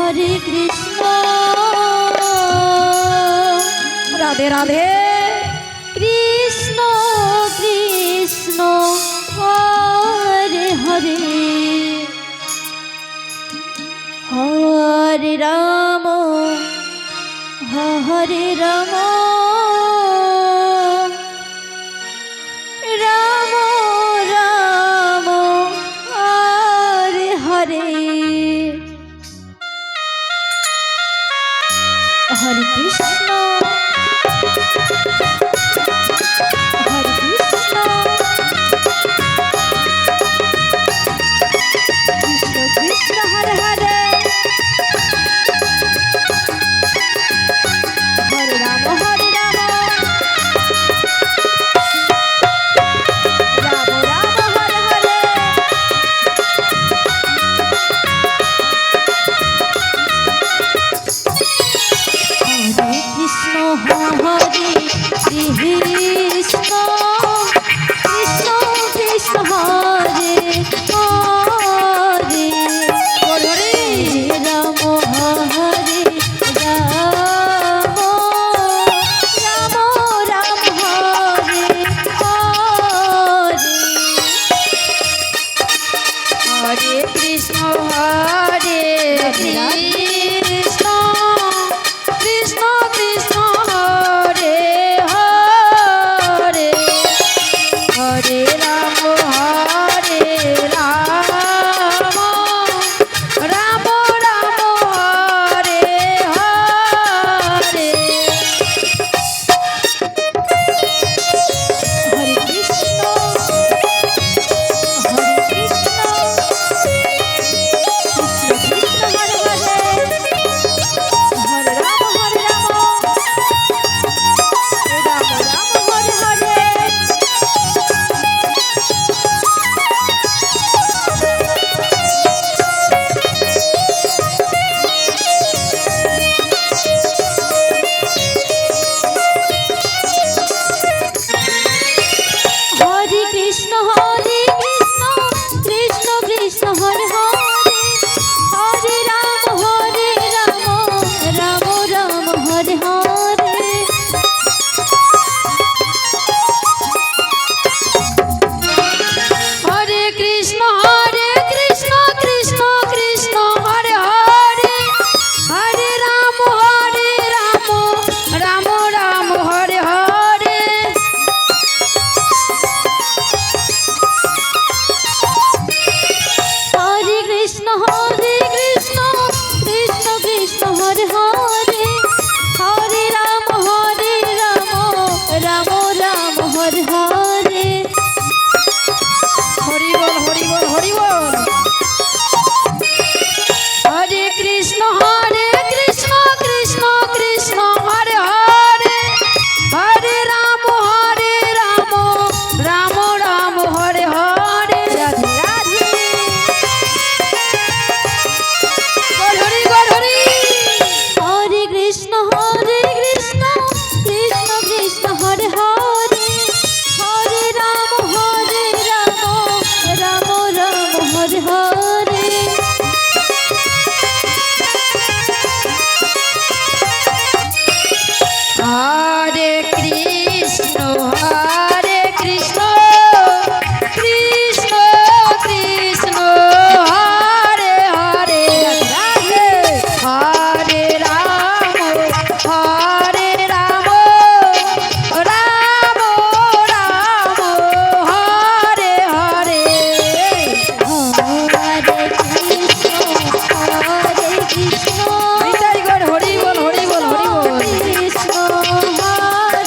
হরে Krishna Radhe Radhe Krishna Krishna Hare Hare Hare Ram হরে Ram Ram Ram Hare Hare Hare Krishna হরে Krishna Krishna Krishna Hare Hare Hare Ram হরে Ram Ram Ram Hare Hare Hare Krishna হরে Krishna Krishna Krishna Hare Hare Hare Ram হরে Ram Ram Ram Hare Hare Hare Krishna হরে Krishna Krishna Krishna Hare Hare Hare Ram হরে Ram Ram Ram Hare Hare Hare Krishna হরে Krishna Krishna Krishna Hare Hare Hare Ram হরে Ram Ram Ram Hare Hare Hare Krishna Krishna Krishna Hare Hare Hare Ram Ram Ram Hare Hare Hare Krishna Krishna Krishna Hare Hare Hare Ram Ram Ram Hare Hare Hare Krishna Krishna Krishna Hare Hare Hare Ram Ram Ram Hare Hare Hari বল Hari বল Hari বল হরে Krishna Krishna Krishna Hare Hare Hare Ram Ram Ram Hare Hare Radhe Radhe Gour Hari Gour Hari হরে Krishna Krishna Krishna Hare Hare Hare Ram Ram Ram Hare Hare Hare Krishna Krishna Krishna Hare Hare Radhe হরে Ram Ram Ram Hare Hare Hare Krishna Nitai Gour Hari বল Hari বল Hari বল Krishna Hare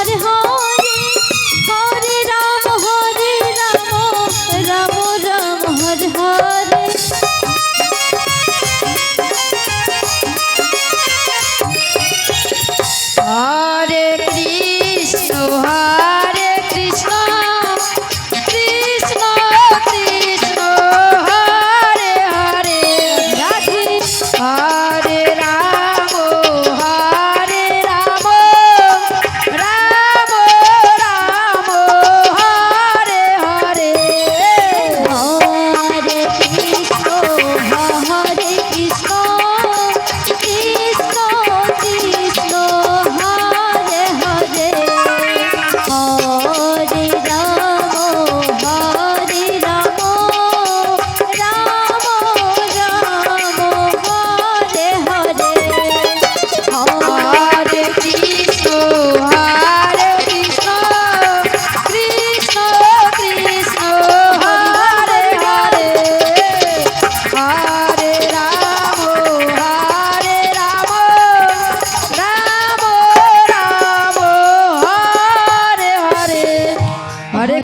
Hare